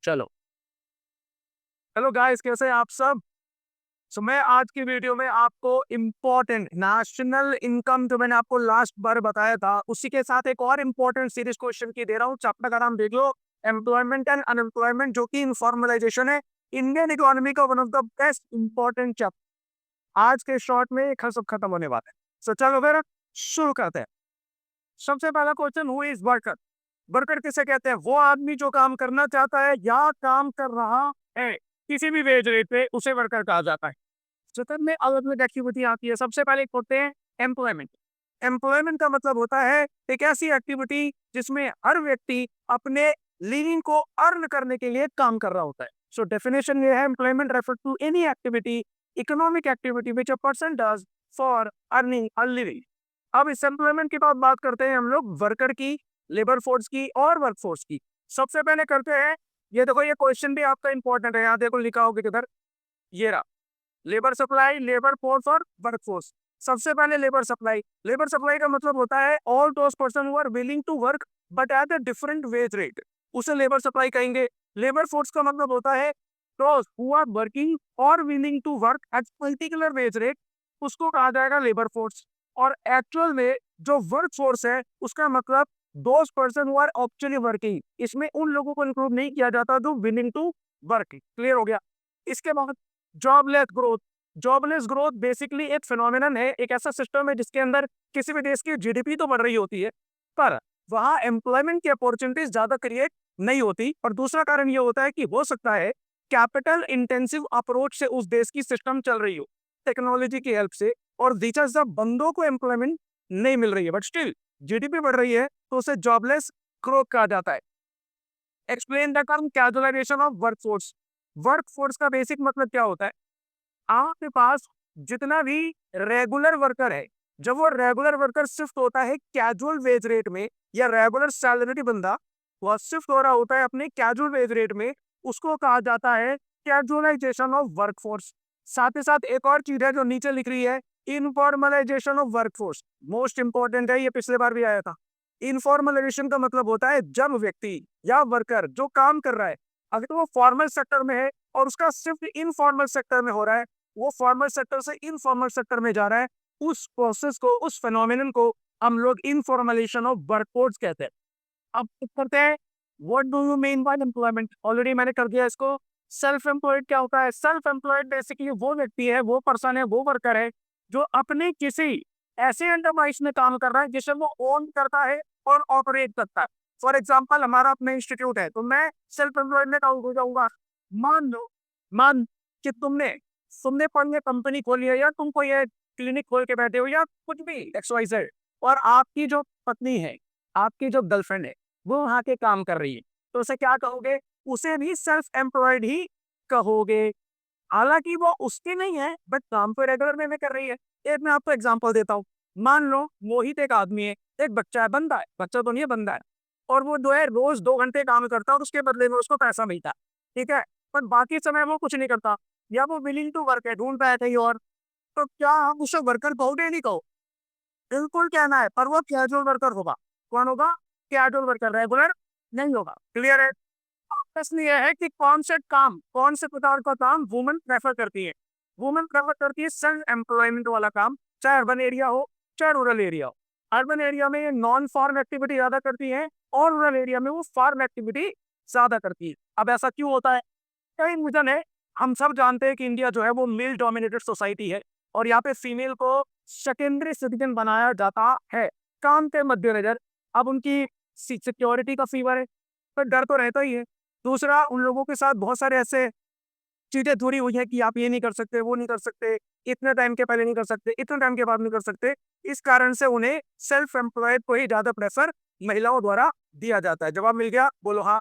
चलो। Hello guys, कैसे हैं आप सब। मैं आज की वीडियो में आपको इम्पोर्टेंट नेशनल इनकम जो मैंने आपको लास्ट बार बताया था उसी के साथ एक और इम्पोर्टेंट सीरीज क्वेश्चन की दे रहा हूँ। चैप्टर का नाम देख लो, एम्प्लॉयमेंट एंड अनएम्प्लॉयमेंट, जो कि इनफॉर्मलाइजेशन है इंडियन इकोनॉमी का one of the best important chapter. आज के शॉर्ट में सब खत्म होने वाला है। चलो फिर शुरू करते हैं। सबसे पहला question, who is worker. Worker किसे कहते हैं? वो आदमी जो काम करना चाहता है या काम कर रहा है किसी भी वेज रेट पे, उसे वर्कर कहा जाता है। सतर में अलग अलग एक्टिविटी आती है। सबसे पहले होते हैं एम्प्लॉयमेंट। एम्प्लॉयमेंट का मतलब होता है एक ऐसी एक्टिविटी जिसमें हर व्यक्ति अपने लिविंग को अर्न करने के लिए काम कर रहा होता है। सो डेफिनेशन ये है, employment refer to any activity, economic activity which a person does for earning a living. अब इस एम्प्लॉयमेंट की बात करते हैं हम लोग वर्कर की, लेबर फोर्स की और वर्क फोर्स की। सबसे पहले करते हैं, ये देखो ये क्वेश्चन भी आपका इंपॉर्टेंट है, यहाँ देखो लिखा होगा किधर, ये रहा, लेबर सप्लाई, लेबर फोर्स और वर्क फोर्स। सबसे पहले लेबर सप्लाई। लेबर सप्लाई का मतलब होता है all those person who are willing to work but at a different wage rate, उसे लेबर सप्लाई कहेंगे। लेबर फोर्स का मतलब होता है दोस हु आर वर्किंग और willing to work at particular wage rate, उसको कहा जाएगा लेबर फोर्स। और एक्चुअल में जो वर्क फोर्स है उसका मतलब those person who are actually working, इसमें उन लोगों को इंक्लूड नहीं किया जाता जो विलिंग टू वर्क। क्लियर हो गया। इसके बाद jobless growth. Jobless growth basically एक फिनोमिनन है, एक ऐसा सिस्टम है जिसके अंदर किसी भी देश की जीडीपी तो बढ़ रही होती है पर वहां एम्प्लॉयमेंट की अपॉर्चुनिटीज ज्यादा क्रिएट नहीं होती। और दूसरा कारण ये होता है कि हो सकता है कैपिटल इंटेंसिव अप्रोच से उस देश की सिस्टम चल रही हो टेक्नोलॉजी की हेल्प से, और दूसरा जब बंदों को एम्प्लॉयमेंट नहीं मिल रही है बट स्टिल जीडीपी बढ़ रही है तो उसे जॉबलेस ग्रोथ कहा जाता है। Explain the term casualisation of workforce. Workforce का बेसिक मतलब क्या होता है? आपके पास जितना भी रेगुलर वर्कर है, जब वो रेगुलर वर्कर शिफ्ट होता है कैजुअल वेज रेट में, या रेगुलर सैलरी बंदा वह शिफ्ट हो रहा होता है अपने कैजुअल वेज रेट में, उसको कहा जाता है कैजुअलाइजेशन ऑफ वर्कफोर्स। साथ ही साथ एक और चीज है जो नीचे लिख रही है, informalisation of workforce. Most important है, ये पिछले बार भी आया था। इनफॉर्मलाइजेशन का मतलब होता है जब व्यक्ति या वर्कर जो काम कर रहा है, अगर तो वो फॉर्मल सेक्टर में है और उसका शिफ्ट इनफॉर्मल सेक्टर में हो रहा है, वो फॉर्मल सेक्टर से इनफॉर्मल सेक्टर में जा रहा है, उस प्रोसेस को, उस फेनोमेनन को हम लोग इनफॉर्मलाइजेशन ऑफ वर्कफोर्स कहते हैं। अब करते हैं, what do you mean by employment. Already मैंने कर दिया इसको। सेल्फ एम्प्लॉयड क्या होता है? सेल्फ एम्प्लॉयड बेसिकली वो व्यक्ति है, वो पर्सन है, वो वर्कर है जो अपने किसी ऐसे एंटरप्राइज में काम कर रहा है जिसे वो ओन करता है और ऑपरेट करता है। फॉर एग्जाम्पल, हमारा अपना इंस्टीट्यूट है तो मैं सेल्फ एम्प्लॉयड में काउंट हो जाऊंगा। मान लो, मान कि तुमने तुमने पढ़ने कंपनी खोली है या तुम कोई क्लिनिक खोल के बैठे हो या कुछ भी XYZ, और आपकी जो पत्नी है, आपकी जो गर्लफ्रेंड है, वो वहां के काम कर रही है, तो उसे क्या कहोगे? उसे भी सेल्फ एम्प्लॉयड ही कहोगे। हालांकि वो उसकी नहीं है बट काम तो रेगुलर में कर रही है। एक मैं आपको एग्जांपल देता हूँ। मान लो मोहित एक आदमी है, एक बच्चा है, बंदा है, बच्चा तो नहीं है, बंदा है, और वो जो है रोज 2 घंटे काम करता है और उसके बदले में उसको पैसा मिलता है, ठीक है, पर बाकी समय वो कुछ नहीं करता, या वो विलिंग टू वर्क है, ढूंढ पाया कहीं और, तो क्या हम उसे वर्कर कहोगे? नहीं कहो, बिल्कुल कहना है, पर वो कैजुअल वर्कर होगा। कौन होगा? कैजुअल वर्कर, रेगुलर नहीं होगा। क्लियर है? प्रश्न ये है कि कौन से काम, कौन से प्रकार का काम वुमेन प्रेफर करती है? वुमेन प्रेफर करती है सेल्फ एम्प्लॉयमेंट वाला काम, चाहे अर्बन एरिया हो चाहे रूरल एरिया हो। अर्बन एरिया में ये नॉन फार्म एक्टिविटी ज्यादा करती है और रूरल एरिया में वो फार्म एक्टिविटी ज्यादा करती है। अब ऐसा क्यों होता है? कई रीजन है। हम सब जानते हैं कि इंडिया जो है वो मेल डोमिनेटेड सोसाइटी है और यहाँ पे फीमेल को सेकेंडरी सिटीजन बनाया जाता है काम के मद्देनजर। अब उनकी सिक्योरिटी का फीवर है, पर डर तो रहता ही है। दूसरा, उन लोगों के साथ बहुत सारे ऐसे चीजें जुड़ी हुई है कि आप ये नहीं कर सकते, वो नहीं कर सकते, इतने टाइम के पहले नहीं कर सकते, इतने टाइम के बाद नहीं कर सकते। इस कारण से उन्हें सेल्फ एम्प्लॉयड को ही ज्यादा प्रेफर महिलाओं द्वारा दिया जाता है। जवाब मिल गया? बोलो हाँ।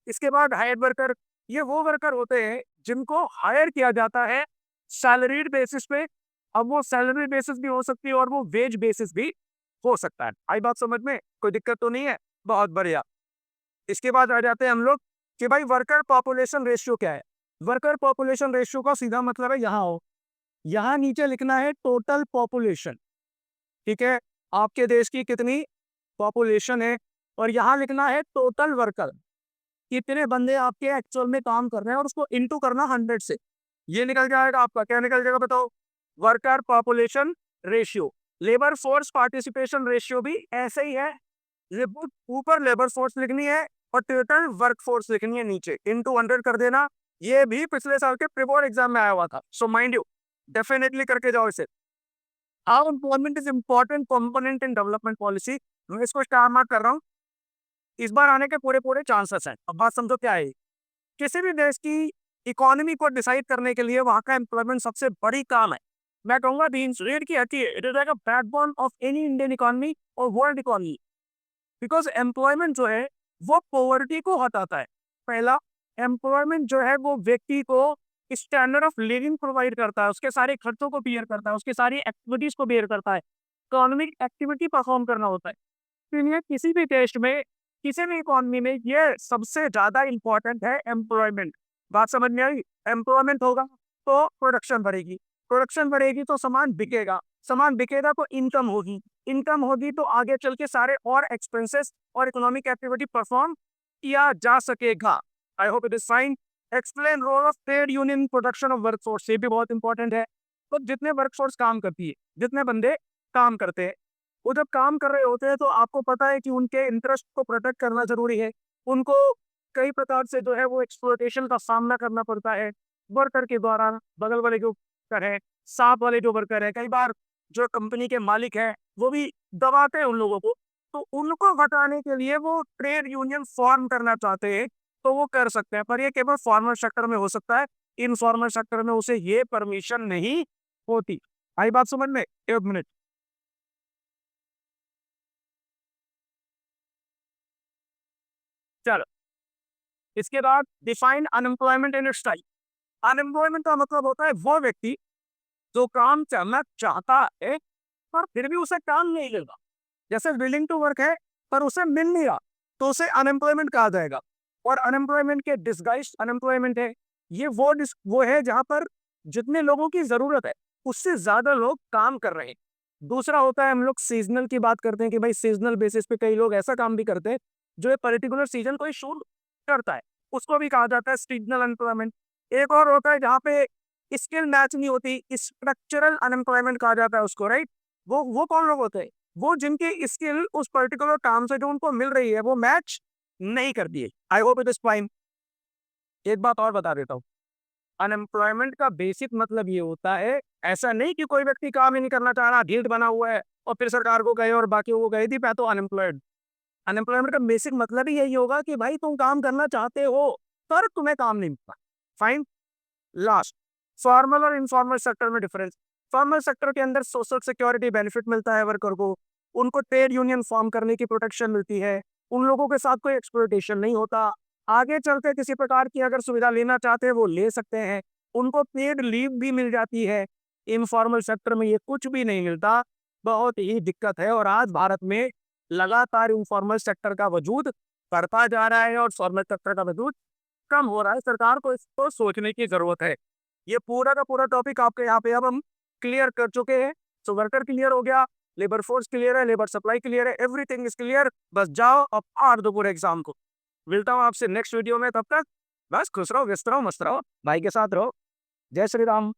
इसके बाद हायर वर्कर। ये वो वर्कर होते हैं जिनको हायर किया जाता है सैलरीड बेसिस पे। अब वो सैलरी बेसिस भी हो सकती है और वो वेज बेसिस भी हो सकता है। आई बात समझ में? कोई दिक्कत तो नहीं है? बहुत बढ़िया। इसके बाद आ जाते हैं हम लोग कि भाई वर्कर पॉपुलेशन रेशियो क्या है। वर्कर पॉपुलेशन रेशियो का सीधा मतलब है, यहाँ हो, यहाँ नीचे लिखना है टोटल पॉपुलेशन, ठीक है, आपके देश की कितनी पॉपुलेशन है, और यहाँ लिखना है टोटल वर्कर। कितने बंदे आपके एक्चुअल में काम कर रहे हैं और उसको इंटू करना 100 से, ये निकल जाएगा आपका। क्या निकल जाएगा बताओ? Worker population ratio, labour force participation ratio भी ऐसे ही है। ऊपर लेबर फोर्स लिखनी है और टोटल वर्क फोर्स लिखनी है नीचे, इनटू 100 कर देना। ये भी पिछले साल के प्री बोर्ड एग्जाम में आया हुआ था, सो माइंड यू, डेफिनेटली करके जाओ इसे। How employment is important component in development policy, मैं इसको स्टार मार्क कर रहा हूँ। इस बार आने के पूरे पूरे चांसेस हैं। अब बात समझो क्या है। किसी भी देश की इकोनॉमी को डिसाइड करने के लिए वहां का एम्प्लॉयमेंट सबसे बड़ी काम है। मैं कहूंगा बीन्स रीड की हटी है, it is like a backbone of any Indian economy और वर्ल्ड इकोनॉमी। बिकॉज एम्प्लॉयमेंट जो है वो पॉवर्टी को हटाता है। पहला, एम्प्लॉयमेंट जो है वो व्यक्ति को स्टैंडर्ड ऑफ लिविंग प्रोवाइड करता है, उसके सारे खर्चों को बियर करता है, उसकी सारी एक्टिविटीज को बियर करता है। इकोनॉमिक एक्टिविटी परफॉर्म करना होता है। इसलिए किसी भी देश में, किसी भी इकोनॉमी में ये सबसे ज्यादा इंपॉर्टेंट है एम्प्लॉयमेंट। बात समझ में आई? एम्प्लॉयमेंट होगा तो प्रोडक्शन बढ़ेगी, प्रोडक्शन बढ़ेगी तो सामान बिकेगा, सामान बिकेगा तो इनकम होगी, इनकम होगी तो आगे चल के सारे और एक्सपेंसेस और इकोनॉमिक एक्टिविटी परफॉर्म किया जा सकेगा। I hope it is fine. Explain role of trade union production of workforce, ये भी बहुत इंपॉर्टेंट है। तो जितने वर्कफोर्स काम करती है, जितने बंदे काम करते हैं, वो जब काम कर रहे होते हैं तो आपको पता है कि उनके इंटरेस्ट को प्रोटेक्ट करना जरूरी है। उनको कई प्रकार से जो है वो एक्सप्लॉयटेशन का सामना करना पड़ता है वर्कर के द्वारा। बगल वाले जो वर्कर है, साथ वाले जो वर्कर है, कई बार जो कंपनी के मालिक है वो भी दबाते हैं उन लोगों को। तो उनको हटाने के लिए वो ट्रेड यूनियन फॉर्म करना चाहते हैं, तो वो कर सकते हैं, पर ये केवल फॉर्मल सेक्टर में हो सकता है। इनफॉर्मल सेक्टर में उसे ये परमिशन नहीं होती। आई बात समझ में? एक मिनट। चलो, इसके बाद define unemployment in its type. Unemployment का मतलब होता है वो व्यक्ति जो काम करना चाहता है पर फिर भी उसे काम नहीं मिल रहा। जैसे विलिंग टू वर्क है पर उसे मिल नहीं रहा, तो उसे अनएम्प्लॉयमेंट कहा जाएगा। और अनएम्प्लॉयमेंट के डिस्गाइज अनएम्प्लॉयमेंट है। ये वो है जहां पर जितने लोगों की जरूरत है उससे ज्यादा लोग काम कर रहे हैं। दूसरा होता है, हम लोग सीजनल की बात करते हैं कि भाई सीजनल बेसिस पे कई लोग ऐसा काम भी करते हैं जो एक पर्टिकुलर सीजन को ही शूट करता है, उसको भी कहा जाता है सीजनल अनएम्प्लॉयमेंट। एक और होता है जहाँ पे स्किल मैच नहीं होती, स्ट्रक्चरल अनएम्प्लॉयमेंट कहा जाता है उसको, राइट। वो कौन लोग होते हैं? वो जिनकी स्किल उस पर्टिकुलर काम से जो उनको मिल रही है वो मैच नहीं करती है। आई होप इट इज फाइन। एक बात और बता देता हूँ, अनएम्प्लॉयमेंट का बेसिक मतलब ये होता है, ऐसा नहीं कि कोई व्यक्ति काम ही नहीं करना चाह रहा, ढीठ बना हुआ है और फिर सरकार को गए और बाकी वो गए थी, मैं तो अनएम्प्लॉयड। अनएम्प्लॉयमेंट का बेसिक मतलब ही यही होगा कि भाई तुम काम करना चाहते हो पर तुम्हें काम नहीं मिलता। फाइन। लास्ट, फॉर्मल और इनफॉर्मल सेक्टर में डिफरेंस। फॉर्मल सेक्टर के अंदर सोशल सिक्योरिटी बेनिफिट मिलता है वर्कर को, उनको ट्रेड यूनियन फॉर्म करने की प्रोटेक्शन मिलती है, उन लोगों के साथ कोई एक्सप्लॉयटेशन नहीं होता। आगे चलकर किसी प्रकार की अगर सुविधा लेना चाहते हैं वो ले सकते हैं, उनको पेड लीव भी मिल जाती है। इनफॉर्मल सेक्टर में ये कुछ भी नहीं मिलता, बहुत ही दिक्कत है। और आज भारत में लगातार इनफॉर्मल सेक्टर का वजूद बढ़ता जा रहा है और फॉर्मल सेक्टर का वजूद कम हो रहा है। सरकार को इसको सोचने की जरूरत है। ये पूरा का पूरा टॉपिक आपके यहाँ पे अब हम क्लियर कर चुके हैं। सो वर्कर क्लियर हो गया, लेबर फोर्स क्लियर है, लेबर सप्लाई क्लियर है, एवरीथिंग इज क्लियर। बस जाओ अब आर दो पूरे एग्जाम को। मिलता हूँ आपसे नेक्स्ट वीडियो में, तब तक बस खुश रहो, व्यस्त रहो, मस्त रहो, भाई के साथ रहो। जय श्री राम।